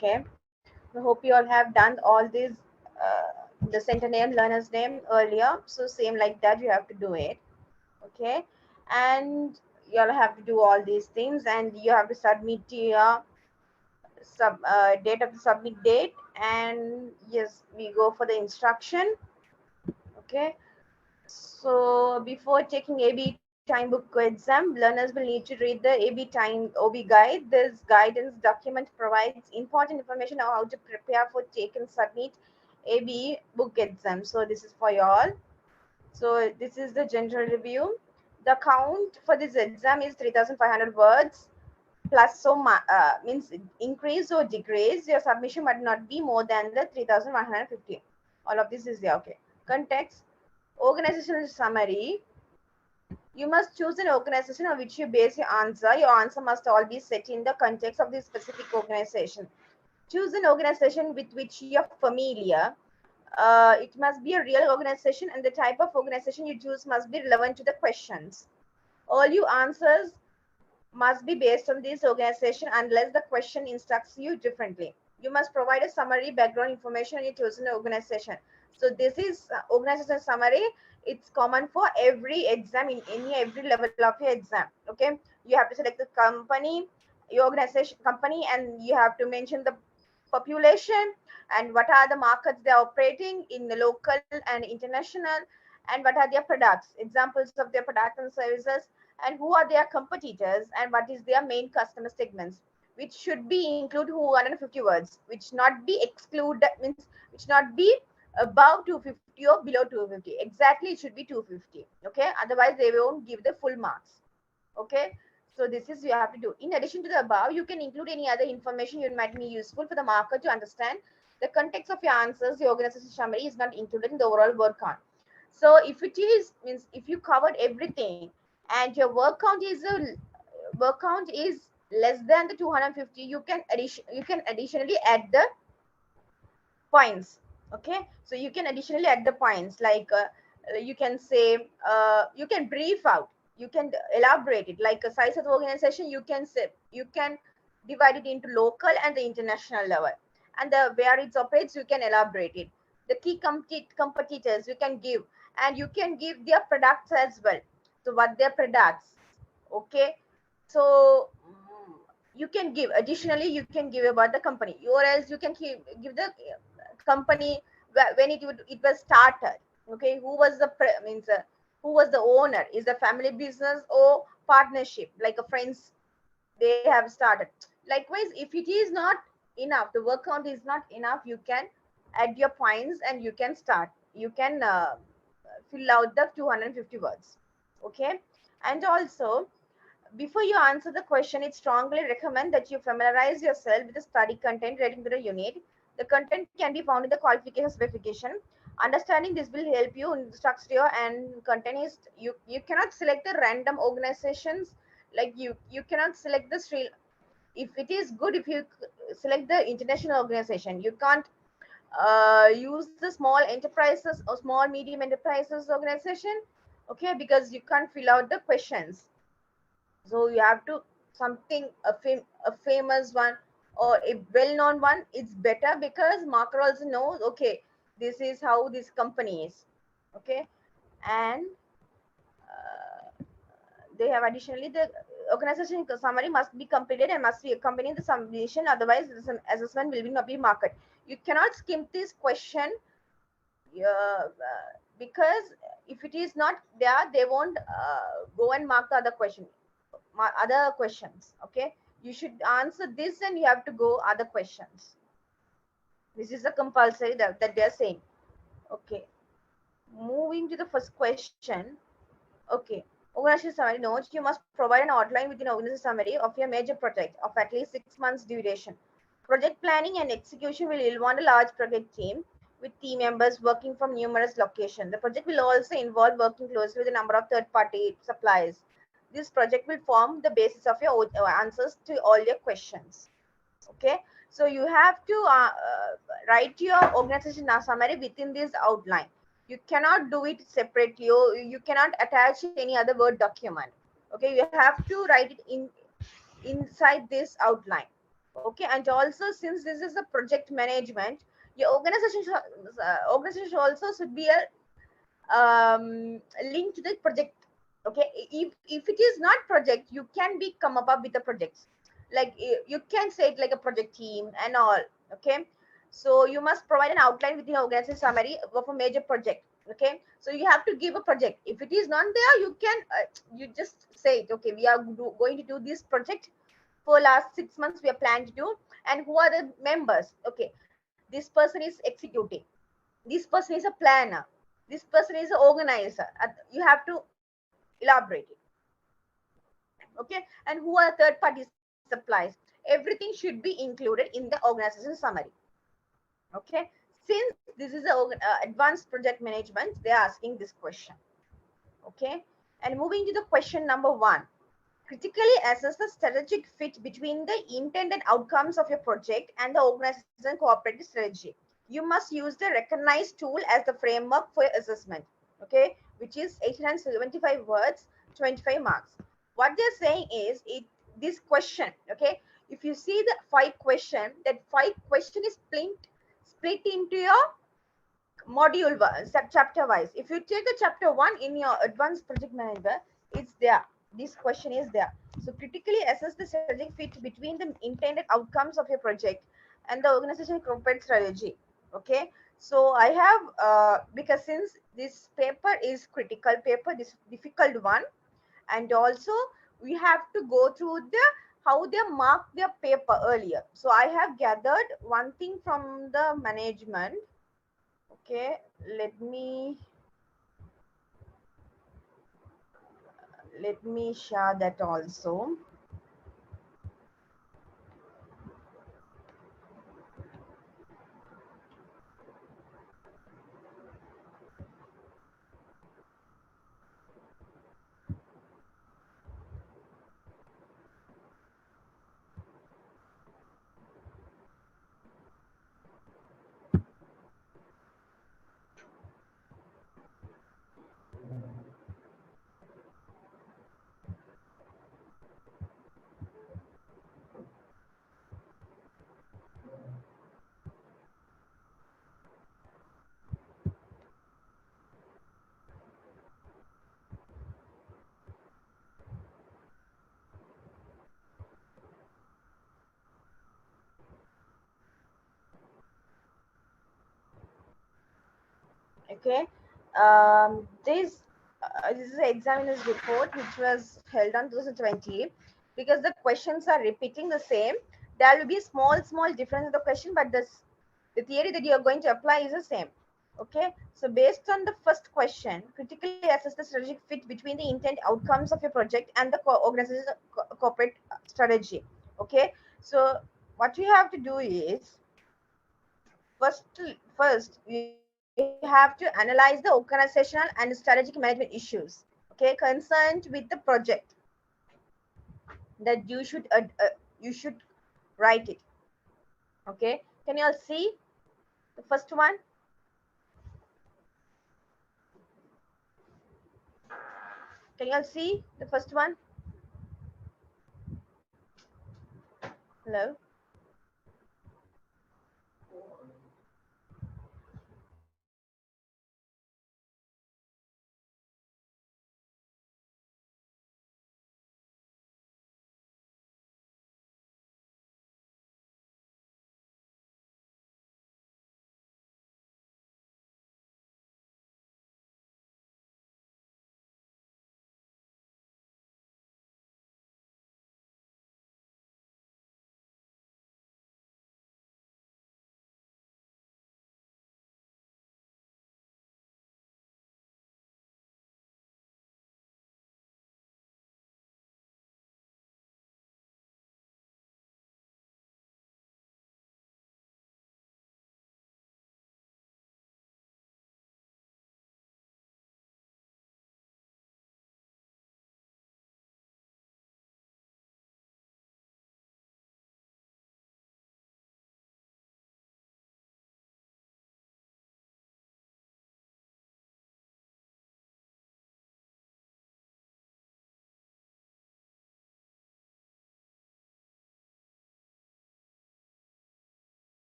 Okay, I hope you all have done all these, the center name, learner's name earlier. So same like that, you have to do it. Okay, and you all have to do all these things, and you have to submit your date of the submit date. And yes, we go for the instruction. Okay, so before taking AB time book exam, learners will need to read the AB time OB guide. This guidance document provides important information on how to prepare for take and submit AB book exam. So this is for you all. So this is the general review. The count for this exam is 3,500 words plus, so means increase or decrease. Your submission might not be more than the 3,150. All of this is there. Okay. Context, organizational summary. You must choose an organization on which you base your answer. Your answer must all be set in the context of the specific organization. Choose an organization with which you're familiar. It must be a real organization, and the type of organization you choose must be relevant to the questions. All your answers must be based on this organization unless the question instructs you differently. You must provide a summary background information on your chosen organization. So this is organization summary. It's common for every exam in any every level of your exam. Okay, you have to select the company, your organization company, and you have to mention the population and what are the markets they're operating in the local and international, and what are their products, examples of their products and services, and who are their competitors, and what is their main customer segments, which should be include 250 words, which not be exclude, means which not be above 250 or below 250. Exactly, it should be 250. Okay, otherwise they won't give the full marks. Okay, so this is you have to do. In addition to the above, you can include any other information you might be useful for the marker to understand the context of your answers. The organization summary is not included in the overall word count. So if it is, means if you covered everything and your word count is less than the 250, you can additionally add the points. Okay, so you can additionally add the points, like you can say, you can brief out, you can elaborate it, like a size of the organization, you can say, you can divide it into local and the international level, and the where it operates you can elaborate it. The key competitors you can give, and you can give their products as well. So what their products. Okay, so you can give additionally, you can give about the company, or else you can give the company when it was started. Okay, who was the means who was the owner, is the family business or partnership, like a friends they have started. Likewise, if it is not enough, the work count is not enough, you can add your points and you can start, you can fill out the 250 words. Okay, and also before you answer the question, it strongly recommend that you familiarize yourself with the study content relating to the unit. The content can be found in the qualification specification. Understanding this will help you in the structure and content is, you cannot select the random organizations, like you cannot select the Sri. If it is good if you select the international organization, you can't use the small enterprises or small medium enterprises organization. Okay, because you can't fill out the questions, so you have to something a famous one or a well-known one. It's better because marker also knows, okay, this is how this company is. Okay, and they have additionally the organization summary must be completed and must be accompanying the submission, otherwise this assessment will be not be marked. You cannot skip this question, because if it is not there, they won't go and mark the other question, other questions. Okay, you should answer this and you have to go other questions. This is a compulsory that they are saying. Okay, moving to the first question. Okay, organization summary notes. You must provide an outline within organization summary of your major project of at least 6 months duration. Project planning and execution will involve a large project team with team members working from numerous locations. The project will also involve working closely with a number of third-party suppliers. This project will form the basis of your answers to all your questions. Okay, so you have to write your organization summary within this outline. You cannot do it separately. You cannot attach any other word document. Okay, you have to write it inside this outline. Okay, and also since this is a project management, your organization also should be a link to the project. Okay, if it is not project, you can be come up with the projects, like you can say it like a project team and all. Okay, so you must provide an outline within an organization summary of a major project. Okay, so you have to give a project. If it is not there, you can you just say it. Okay, we are going to do this project for last 6 months. We are planning to do, and who are the members? Okay, this person is executing, this person is a planner, this person is an organizer. You have to elaborate it. Okay, and who are third party supplies? Everything should be included in the organization summary. Okay, since this is a advanced project management, they are asking this question. Okay, and moving to the question number one: critically assess the strategic fit between the intended outcomes of your project and the organization cooperative strategy. You must use the recognized tool as the framework for your assessment. Okay, which is 875 words, 25 marks. What they're saying is it this question. Okay, if you see the five question, that five question is split into your module wise, chapter wise. If you take the chapter one in your advanced project manager, it's there. This question is there. So critically assess the strategic fit between the intended outcomes of your project and the organization corporate strategy. Okay. So I have because since this paper is critical paper, this difficult one, and also we have to go through the how they mark their paper earlier. So I have gathered one thing from the management. Okay, let me let me share that also. Okay, this is the examiner's report which was held on 2020. Because the questions are repeating the same, there will be small difference in the question, but the theory that you are going to apply is the same. Okay, so based on the first question, critically assess the strategic fit between the intent outcomes of your project and the organization corporate strategy. Okay, so what you have to do is first you have to analyze the organizational and strategic management issues, okay, concerned with the project, that you should write it. Okay, can you all see the first one? Can you all see the first one? Hello?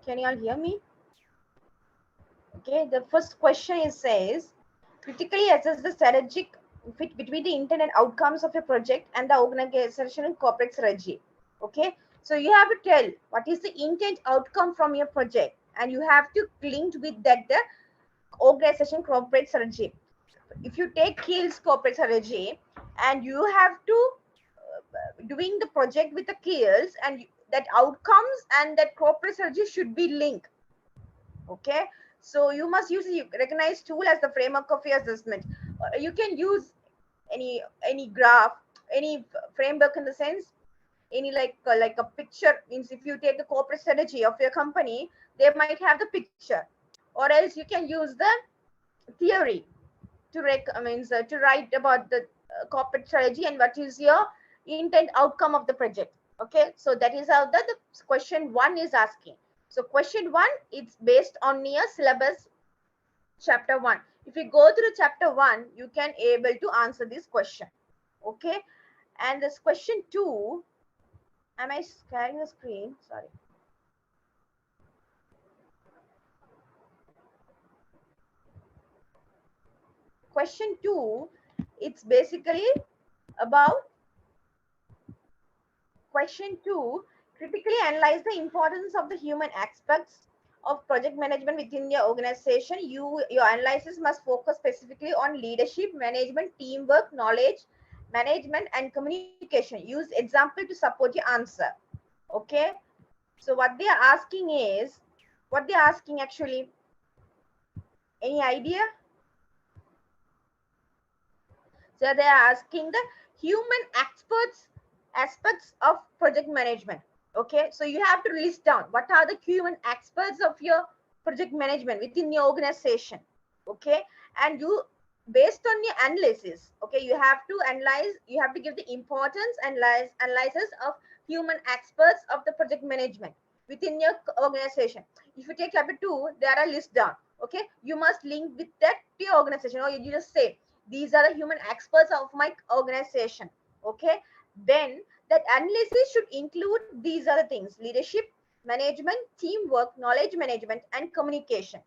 Can you all hear me? Okay, the first question is says, critically assess the strategic fit between the intent and outcomes of a project and the organizational corporate strategy. Okay, so you have to tell what is the intent outcome from your project, and you have to link with that the organization corporate strategy. If you take Keel's corporate strategy and you have to doing the project with the Keels, and that outcomes and that corporate strategy should be linked. Okay, so you must use a recognized tool as the framework of your assessment. You can use any graph, any framework, in the sense any like a picture. Means if you take the corporate strategy of your company, they might have the picture, or else you can use the theory to to write about the corporate strategy and what is your intent outcome of the project. Okay, so that is how the question one is asking. So question one, it's based on your syllabus chapter one. If you go through chapter one, you can able to answer this question. Okay, and this question two, am I sharing the screen? Sorry. Question two, it's basically about question two, critically analyze the importance of the human aspects of project management within your organization. Your analysis must focus specifically on leadership, management, teamwork, knowledge, management, and communication. Use example to support your answer. Okay. So what they are asking is, what they are asking actually, any idea? So they are asking the human aspects of project management. Okay, so you have to list down what are the human aspects of your project management within your organization. Okay, and you, based on your analysis, okay, you have to analyze, you have to give the importance and analysis of human aspects of the project management within your organization. If you take chapter 2, there are list down. Okay, you must link with that to your organization, or you just say these are the human experts of my organization. Okay, then that analysis should include these other things: leadership, management, teamwork, knowledge management, and communication.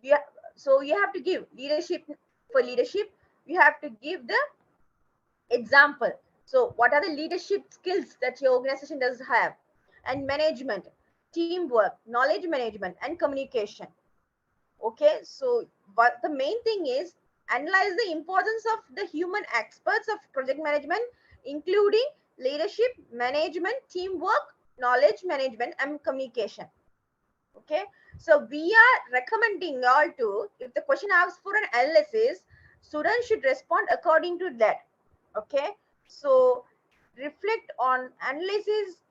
You so you have to give leadership. For leadership, you have to give the example. So what are the leadership skills that your organization does have? And management, teamwork, knowledge management, and communication. Okay, so but the main thing is analyze the importance of the human experts of project management, including leadership, management, teamwork, knowledge management, and communication. Okay, so we are recommending all to, if the question asks for an analysis, students should respond according to that. Okay, so reflect on analysis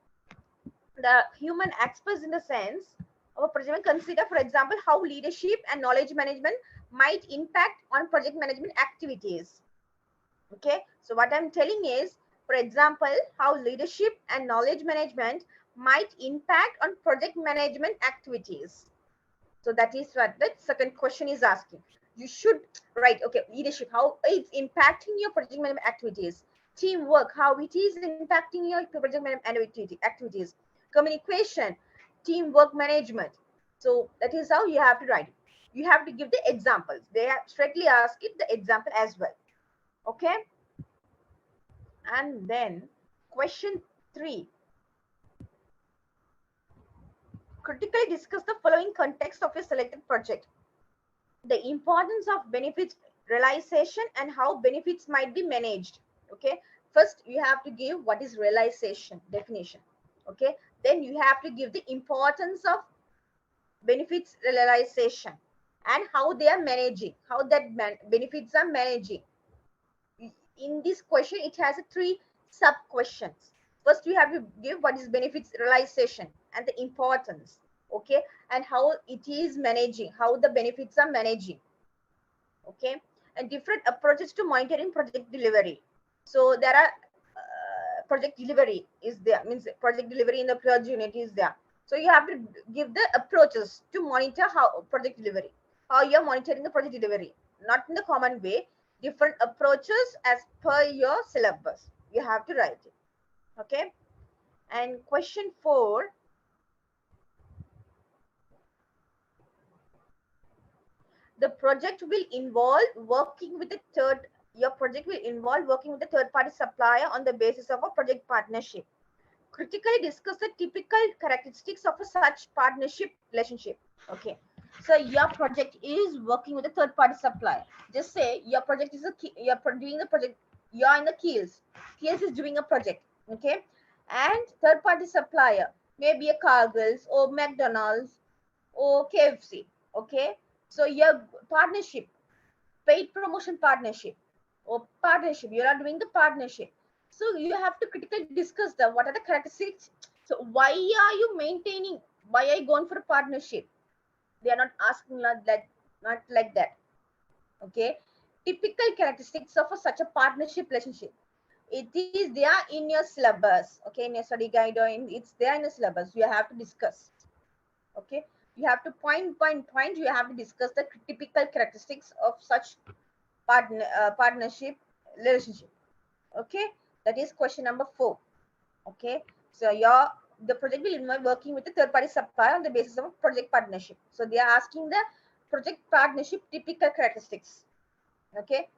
the human experts, in the sense of a project. Consider, for example, how leadership and knowledge management might impact on project management activities. Okay, so what I'm telling is, for example, how leadership and knowledge management might impact on project management activities. So that is what the second question is asking. You should write, okay, leadership, how it's impacting your project management activities. Teamwork, how it is impacting your project management activities. Communication, teamwork management. So that is how you have to write it. You have to give the examples. They have straightly ask it the example as well. Okay. And then question 3. Critically discuss the following context of a selected project: the importance of benefits realization and how benefits might be managed. Okay, first you have to give what is realization definition. Okay, then you have to give the importance of benefits realization and how they are managing, how that benefits are managing. In this question it has 3 sub questions. First you have to give what is benefits realization and the importance. Okay, and how it is managing, how the benefits are managing. Okay, and different approaches to monitoring project delivery. So there are project delivery is there, means project delivery in the project unit is there. So you have to give the approaches to monitor how project delivery, how you're monitoring the project delivery, not in the common way, different approaches as per your syllabus. You have to write it. Okay, and question 4, the project will involve working with a third your project will involve working with a third party supplier on the basis of a project partnership. Critically discuss the typical characteristics of a such partnership relationship. Okay, so your project is working with a third party supplier. Just say your project is you're doing the project, you're in the Keels is doing a project. Okay, and third party supplier may be a Cargill's or McDonald's or KFC. Okay, so your partnership, paid promotion partnership or partnership, you are doing the partnership. So you have to critically discuss the what are the characteristics. So why are you maintaining, why are you going for a partnership? They are not asking like that, not like that. Okay, typical characteristics of such a partnership relationship, it is there in your syllabus. Okay, in your study guide or it's there in the syllabus, you have to discuss. Okay, you have to point, you have to discuss the typical characteristics of such partnership relationship. Okay, that is question number 4. Okay, so the project will involve working with a third party supplier on the basis of a project partnership. So they are asking the project partnership typical characteristics. Okay,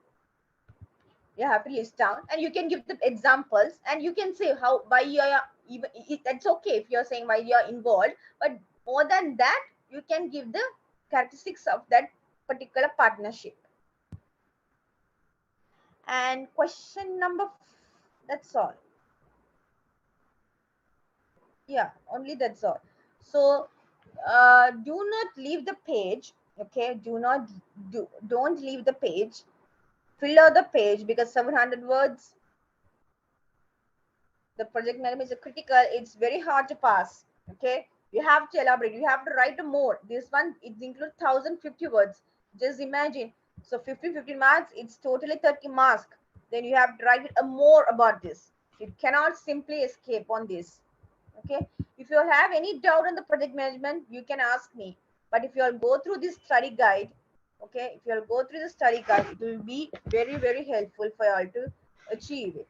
you have to list down and you can give the examples and you can say how, why you are even, that's okay if you're saying why you are involved, but more than that you can give the characteristics of that particular partnership. And question number, that's all. Yeah, only that's all. So do not leave the page. Okay, don't leave the page, fill out the page, because 700 words, the project management is critical, it's very hard to pass. Okay, you have to elaborate, you have to write more. This one, it includes 1050 words. Just imagine, so 50 marks, it's totally 30 marks. Then you have to write more about this. You cannot simply escape on this. Okay, if you have any doubt on the project management, you can ask me. But if you'll go through this study guide, okay, if you'll go through the study guide, it will be very, very helpful for you all to achieve it.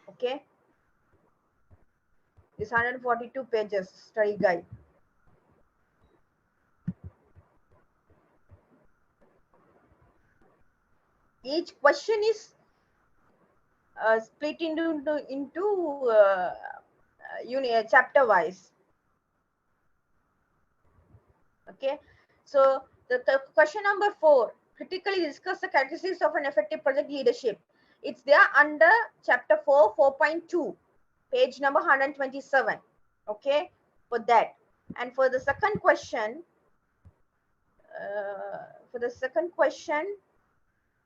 Okay, this 142 pages study guide. Each question is split into unit chapter wise. Okay, so the question number 4, critically discuss the characteristics of an effective project leadership. It's there under chapter 4, 4.2, page number 127. Okay, for that. And for the second question,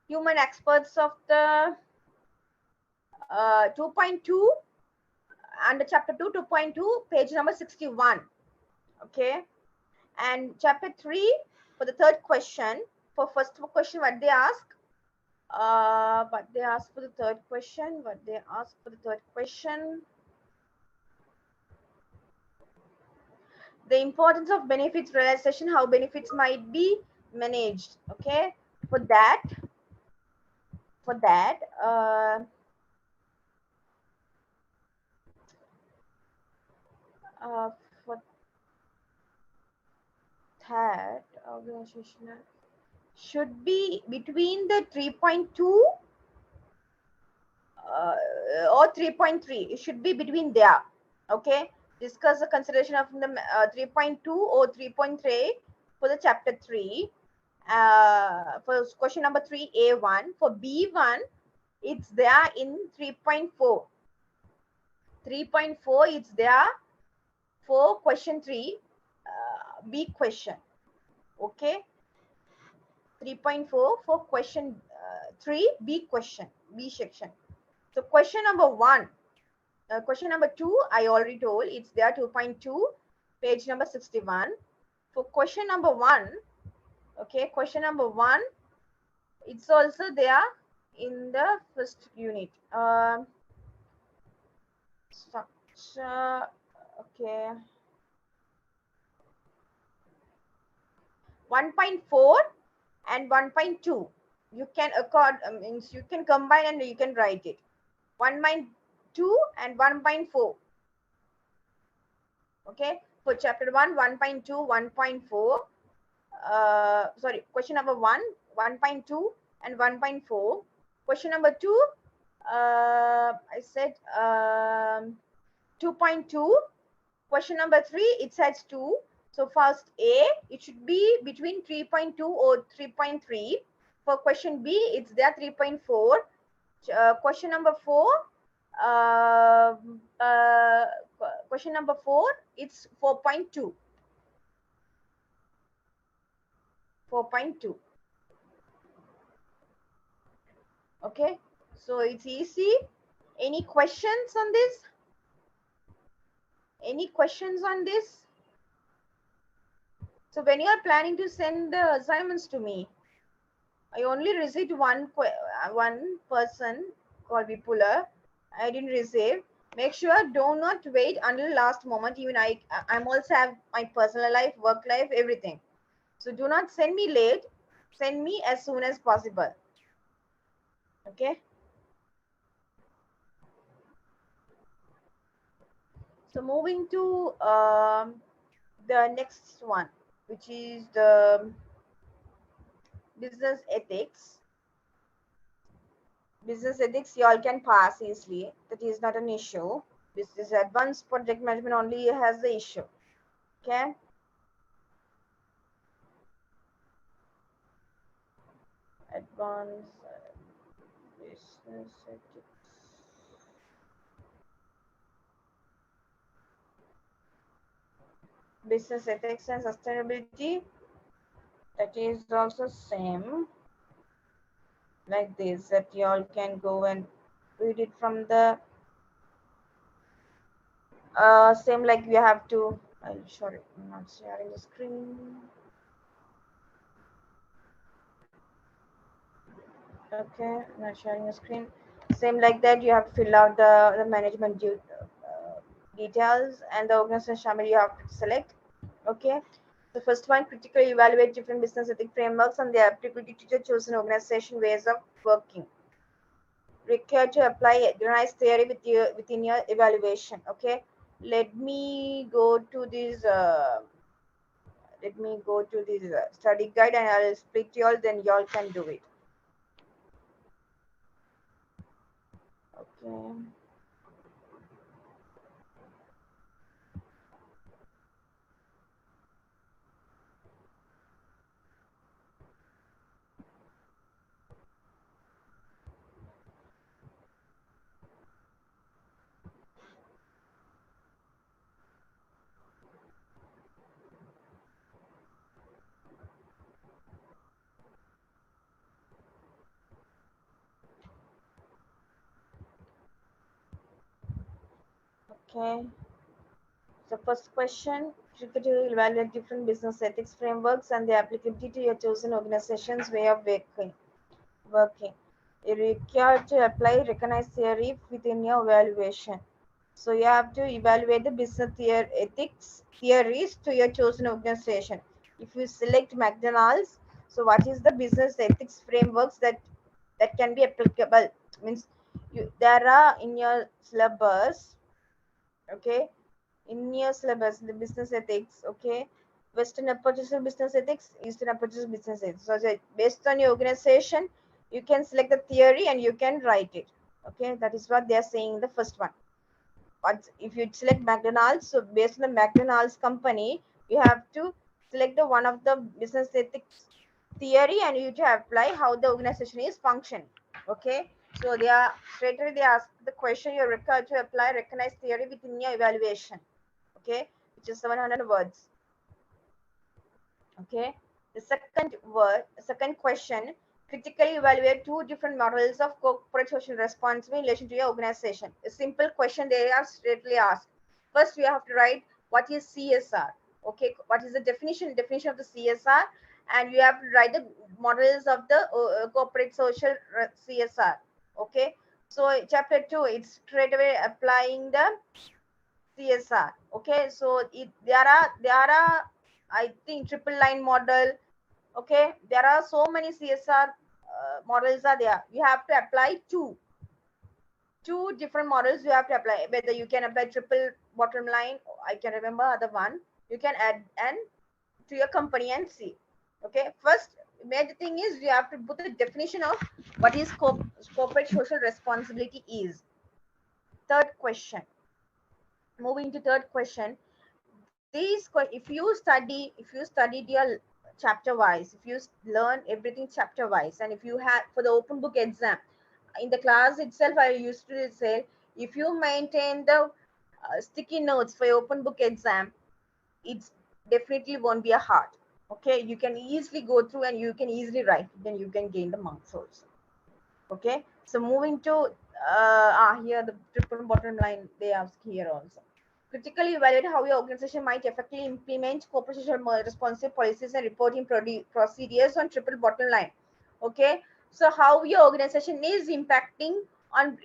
human experts of the 2.2, under chapter 2, 2.2, page number 61. Okay, and chapter 3, for the third question, for first question, what they ask, for the third question, the importance of benefits realization, how benefits might be managed. Okay, for that, for that organization should be between the 3.2 or 3.3. It should be between there. Okay, discuss the consideration of the 3.2 or 3.3 for the chapter 3. For question number 3, A1. For B1, it's there in 3.4. 3.4, it's there for question 3, B question. Okay, 3.4 for question 3, B question, B section. So question number 1, question number 2, I already told, it's there 2.2, page number 61. For question number 1, okay, question number 1, it's also there in the first unit. Structure, okay. 1.4 and 1.2. You can means you can combine and you can write it. 1.2 and 1.4. Okay, for chapter 1, 1.2, 1.4. sorry, question number 1, 1.2 and 1.4. Question number 2, I said 2.2. Question number 3, it says 2. So first A, it should be between 3.2 or 3.3. For question B, it's there 3.4. Question number 4, uh, uh, question number 4, it's 4.2. 4.2. Okay, so it's easy. Any questions on this? Any questions on this? So when you are planning to send the assignments to me, I only received one person called Vipula. I didn't receive. Make sure do not wait until last moment. Even I'm also have my personal life, work life, everything. So do not send me late. Send me as soon as possible. Okay. So moving to the next one, which is the business ethics. Business ethics, you all can pass easily. That is not an issue. This is advanced project management only has the issue. Okay. Advanced business ethics. Business ethics and sustainability. That is also same like this. That you all can go and read it from the same like you have to. I'll show it. I'm not sharing the screen. Okay, not sharing the screen. Same like that, you have to fill out the management details and the organization you have to select. Okay. The first one, critically evaluate different business ethic frameworks and their applicability to the chosen organization ways of working. Required to apply organized theory within your evaluation. Okay. Let me go to this. Study guide and I'll speak to y'all. Then y'all can do it. Okay. Okay. So first question, critical evaluate different business ethics frameworks and their applicability to your chosen organization's way of working. You require to apply recognized theory within your evaluation. So you have to evaluate the business ethics theories to your chosen organization. If you select McDonald's, so what is the business ethics frameworks that can be applicable? Means there are in your syllabus, okay, in your syllabus, the business ethics, okay, Western approaches to business ethics, Eastern approaches to business ethics. So based on your organization, you can select the theory and you can write it. Okay, that is what they are saying in the first one. But if you select McDonald's, so based on the McDonald's company, you have to select the one of the business ethics theory and you have to apply how the organization is function. Okay, so they are straight away they ask the question you're required to apply recognized theory within your evaluation. Okay, which is 700 words. Okay, the second question, critically evaluate two different models of corporate social responsibility in relation to your organization. A simple question they are straightly asked. First, we have to write what is CSR. Okay, what is the definition of the CSR, and you have to write the models of the corporate social CSR. Okay, so chapter 2, it's straight away applying the CSR. Okay, so there are I think triple line model. Okay, there are so many CSR models are there. You have to apply two different models. You have to apply whether you can apply triple bottom line. I can remember other one. You can add and to your company and see. Okay, first major thing is you have to put the definition of what is corporate social responsibility is. Third question. Moving to third question. If you studied your chapter wise, if you learn everything chapter wise, and if you have for the open book exam in the class itself, I used to say if you maintain the sticky notes for your open book exam, it's definitely won't be a hard. Okay, you can easily go through and you can easily write, then you can gain the marks also. Okay, so moving to here the triple bottom line they ask here also. Critically evaluate how your organization might effectively implement corporate social responsive policies and reporting procedures on triple bottom line. Okay, so how your organization is impacting on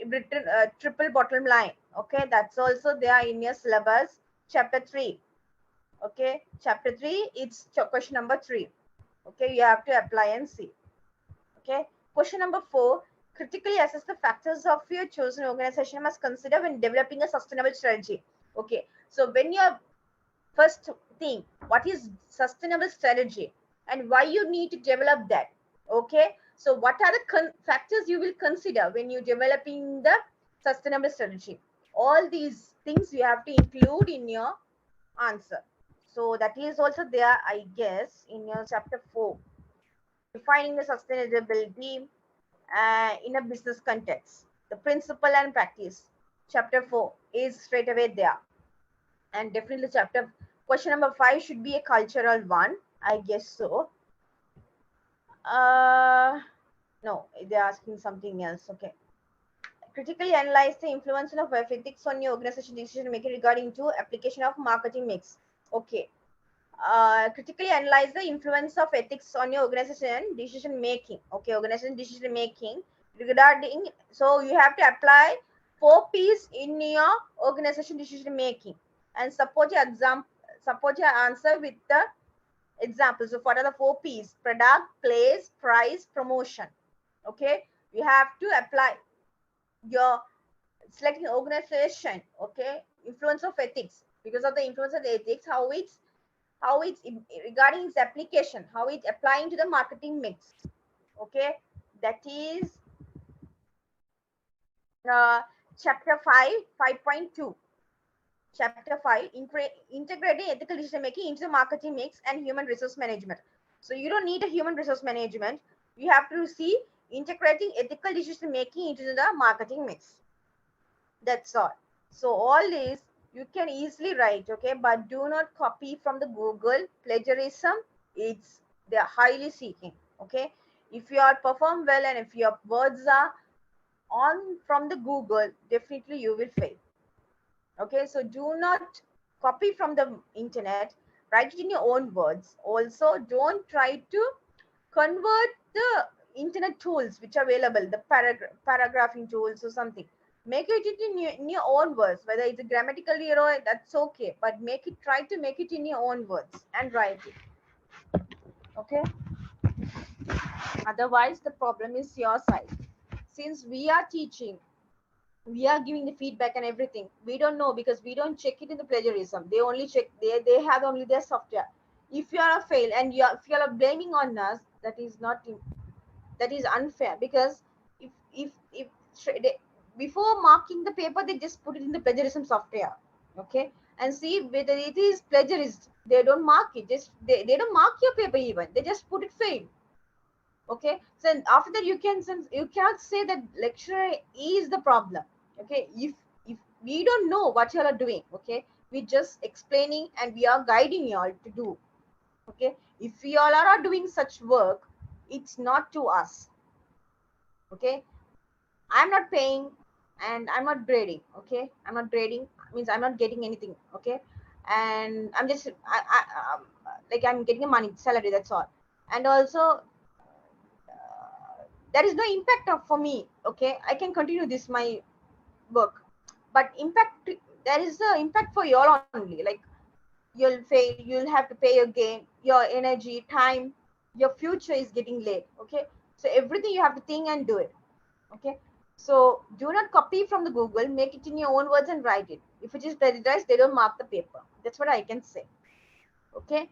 triple bottom line. Okay, that's also there in your syllabus, chapter 3. Okay, chapter 3, it's question number 3. Okay, you have to apply and see. Okay, question number 4, critically assess the factors of your chosen organization must consider when developing a sustainable strategy. Okay, so when you're first thing, what is sustainable strategy and why you need to develop that. Okay, so what are the factors you will consider when you developing the sustainable strategy? All these things you have to include in your answer. So that is also there, I guess, in your chapter 4, defining the sustainability in a business context. The principle and practice, chapter 4, is straight away there. And definitely chapter question number 5 should be a cultural one, I guess so. No, they're asking something else. Okay. Critically analyze the influence of ethics on your organization decision making regarding to application of marketing mix. Okay. Critically analyze the influence of ethics on your organization decision making. Okay, organization decision making regarding. So you have to apply 4 P's in your organization decision making and support your answer with the examples. So what are the 4 P's? Product, place, price, promotion. Okay, you have to apply your selecting organization. Okay, influence of ethics, because of the influence of the ethics, how it's regarding its application, how it's applying to the marketing mix. Okay, that is uh, chapter 5, 5.2. Chapter 5, integrating ethical decision making into the marketing mix and human resource management. So you don't need a human resource management. You have to see integrating ethical decision making into the marketing mix. That's all. So all this you can easily write, okay, but do not copy from the Google. Plagiarism, it's they're highly seeking. Okay, if you are perform well and if your words are on from the Google, definitely you will fail. Okay, so do not copy from the internet. Write it in your own words. Also, don't try to convert the internet tools which are available, the paragraphing tools or something. Make it in your own words, whether it's a grammatical error, that's okay, but try to make it in your own words and write it. Okay, otherwise the problem is your side. Since we are teaching, we are giving the feedback and everything, we don't know because we don't check it in the plagiarism. They only check, they have only their software. If you are a fail and if you are blaming on us, that is not, that is unfair, because if before marking the paper they just put it in the plagiarism software. Okay, and see whether it is plagiarist. They don't mark it, just they don't mark your paper, even they just put it fail. Okay, so after that you cannot say that lecturer is the problem. Okay, if we don't know what you all are doing, okay, we just explaining and we are guiding you all to do. Okay, if we all are doing such work, it's not to us. Okay, I'm not paying and I'm not grading. Okay, I'm not grading, means I'm not getting anything. Okay, and I'm just like I'm getting a money salary, that's all. And also there is no impact for me. Okay, I can continue this my work, but impact, there is the impact for you all only. Like you'll fail, you'll have to pay again your energy, time, your future is getting late. Okay, so everything you have to think and do it. Okay, so do not copy from the Google, make it in your own words and write it. If it is plagiarized, they don't mark the paper. That's what I can say. Okay,